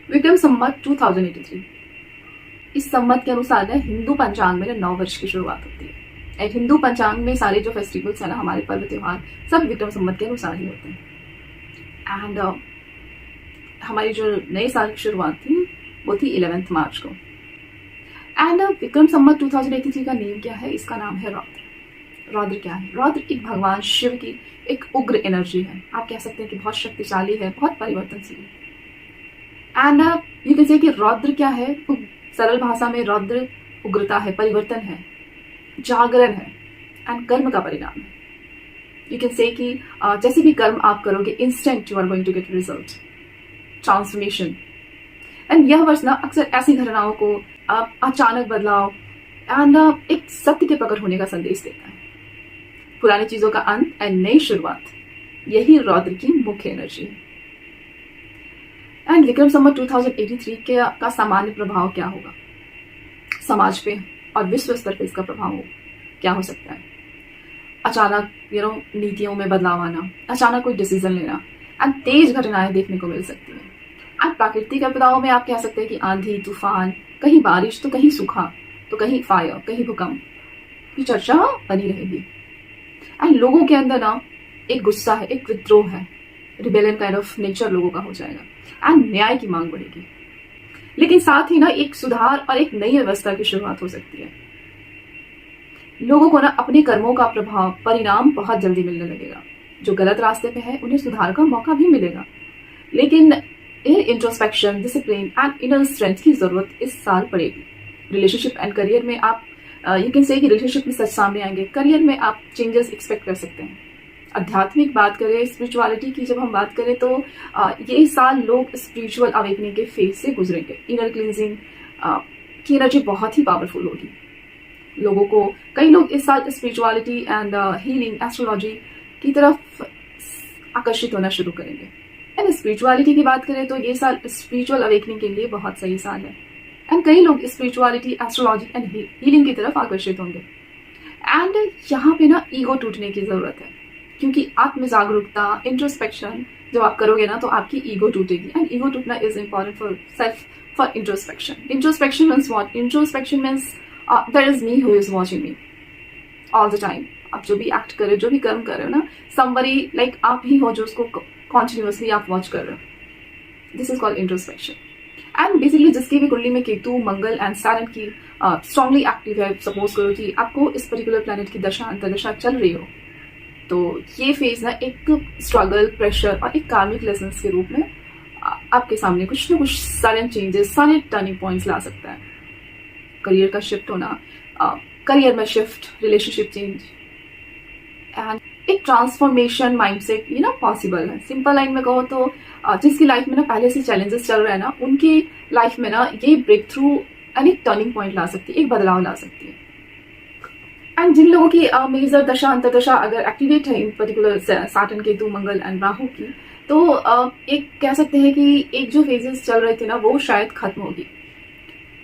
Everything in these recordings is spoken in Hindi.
विक्रम संवत 2083। इस संवत के अनुसार ना हिंदू पंचांग में ना 9 वर्ष की शुरुआत होती है। एक हिंदू पंचांग में सारे जो फेस्टिवल्स है ना, हमारे पर्व त्योहार सब विक्रम संवत के अनुसार ही होते हैं। एंड हमारी जो नए साल की शुरुआत थी वो थी 11 मार्च को। एंड विक्रम संवत 2083 का नेम क्या है? इसका नाम है रौद्र। रौद्र क्या है? रौद्र एक भगवान शिव की एक उग्र एनर्जी है। आप कह सकते हैं कि बहुत शक्तिशाली है, बहुत परिवर्तनशील है। एंड यू कैन से कि रौद्र क्या है? सरल भाषा में रौद्र उग्रता है, परिवर्तन है, जागरण है एंड कर्म का परिणाम है। यू कैन से कि जैसे भी कर्म आप करोगे instant you are going to get result, transformation. And यह वर्ष ना अक्सर ऐसी घटनाओं को अचानक बदलाव एंड एक सत्य के प्रकट होने का संदेश देता है। पुरानी चीजों का अंत एंड नई शुरुआत, यही रौद्र की मुख्य एनर्जी है। एंड विक्रम संवत 2083 का सामान्य प्रभाव क्या होगा समाज पे और विश्व स्तर पे? इसका प्रभाव क्या हो सकता है? अचानक नीतियों में बदलाव आना, अचानक कोई डिसीजन लेना एंड तेज घटनाएं देखने को मिल सकती है। एंड प्राकृतिक आपदाओं में आप कह सकते हैं कि आंधी तूफान, कहीं बारिश तो कहीं सूखा तो कहीं फायर, कहीं भूकंप की चर्चा बनी रहेगी। एंड लोगों के अंदर ना एक गुस्सा है, एक विद्रोह है, रिबेलियन काइंड ऑफ नेचर लोगों का हो जाएगा एंड न्याय की मांग बढ़ेगी। लेकिन साथ ही ना एक सुधार और एक नई व्यवस्था की शुरुआत हो सकती है। लोगों को ना अपने कर्मों का प्रभाव, परिणाम बहुत जल्दी मिलने लगेगा। जो गलत रास्ते पे है उन्हें सुधार का मौका भी मिलेगा। लेकिन introspection, discipline and inner strength की जरूरत इस साल पड़ेगी। रिलेशनशिप एंड करियर में आप यू कैन से कि रिलेशनशिप में सच सामने आएंगे, करियर में आप चेंजेस एक्सपेक्ट कर सकते हैं। आध्यात्मिक बात करें, स्पिरिचुअलिटी की जब हम बात करें तो ये साल लोग स्पिरिचुअल अवेकनिंग के फेज से गुजरेंगे। इनर क्लींजिंग की एनर्जी बहुत ही पावरफुल होगी। लोगों को, कई लोग इस साल स्पिरिचुअलिटी एंड हीलिंग, एस्ट्रोलॉजी की तरफ आकर्षित होना शुरू करेंगे। एंड स्पिरिचुअलिटी की बात करें तो ये साल स्पिरिचुअल अवेकनिंग के लिए बहुत सही साल है। एंड कई लोग स्पिरिचुअलिटी, एस्ट्रोलॉजी एंड हीलिंग की तरफ आकर्षित होंगे। एंड यहाँ पे ना ईगो टूटने की जरूरत है, क्योंकि आत्म जागरूकता, इंट्रोस्पेक्शन जब आप करोगे ना तो आपकी ईगो टूटेगी। एंड ईगो टूटना is important for self, for introspection. Introspection means what? Introspection means there is me who is watching me all the time. आप जो भी एक्ट कर रहे हो, जो भी कर्म कर रहे हो ना, समबडी लाइक आप ही हो जो उसको कॉन्टिन्यूसली आप वॉच कर रहे हो। This is called introspection. And basically जिसकी भी कुंडली में केतु, मंगल एंड सैटर्न की स्ट्रांगली एक्टिव है, सपोज करो कि आपको इस पर्टिकुलर प्लैनेट की दशा अंतर्दशा चल रही हो, तो ये फेज ना एक स्ट्रगल, प्रेशर और एक कार्मिक लेसन के रूप में आपके सामने कुछ ना कुछ sudden changes, sudden turning points ला सकता है। करियर का शिफ्ट होना, करियर में शिफ्ट, रिलेशनशिप चेंज एंड एक ट्रांसफॉर्मेशन माइंडसेट ये ना पॉसिबल है। सिंपल लाइन में कहो तो जिसकी लाइफ में ना पहले से चैलेंजेस चल रहे हैं ना, उनकी लाइफ में ना ये ब्रेक थ्रू एंड एक टर्निंग पॉइंट ला सकती है, एक बदलाव ला सकती है। एंड जिन लोगों की मेजर दशा अंतर्दशा अगर एक्टिवेट है इन particular Saturn, Ketu, Mangal and Rahu की, तो एक कह सकते हैं कि एक जो फेजेस चल रहे थे ना वो शायद खत्म होगी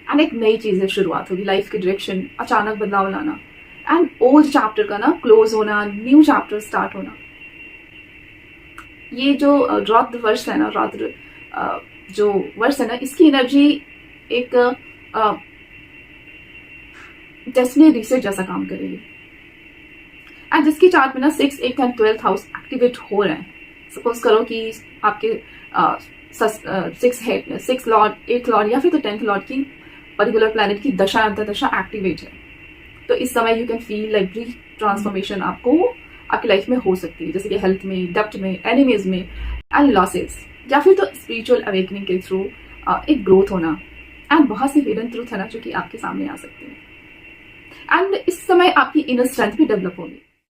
एंड एक नई चीजें शुरुआत होगी। लाइफ की डायरेक्शन, अचानक बदलाव लाना एंड ओल्ड चैप्टर का ना क्लोज होना, न्यू चैप्टर स्टार्ट होना। ये जो रौद्र वर्ष है ना, रौद्र जो वर्ष है ना, इसकी एनर्जी एक डेस्टिनी रीसेट जैसा काम करेगी। एंड जिसकी चार्ट में ना 6, 8 एंड 12th हाउस एक्टिवेट हो रहे हैं। सपोज करो कि आपके 6 लॉर्ड, 8th लॉर्ड या फिर तो 10th लॉर्ड की पर्टिकुलर प्लैनेट की दशा अंतर्दशा एक्टिवेट है, तो इस समय you can feel like brief transformation आपको आपकी लाइफ में हो सकती है, जैसे कि हेल्थ में, डेप्थ में, एनिमीज में एंड लॉसेस, या फिर तो स्पिरिचुअल अवेकनिंग के थ्रू एक ग्रोथ होना एंड बहुत सी हिडन ट्रूथ है ना जो कि आपके सामने आ सकती है। एंड इस समय आपकी इनर स्ट्रेंथ भी डेवलप होगी।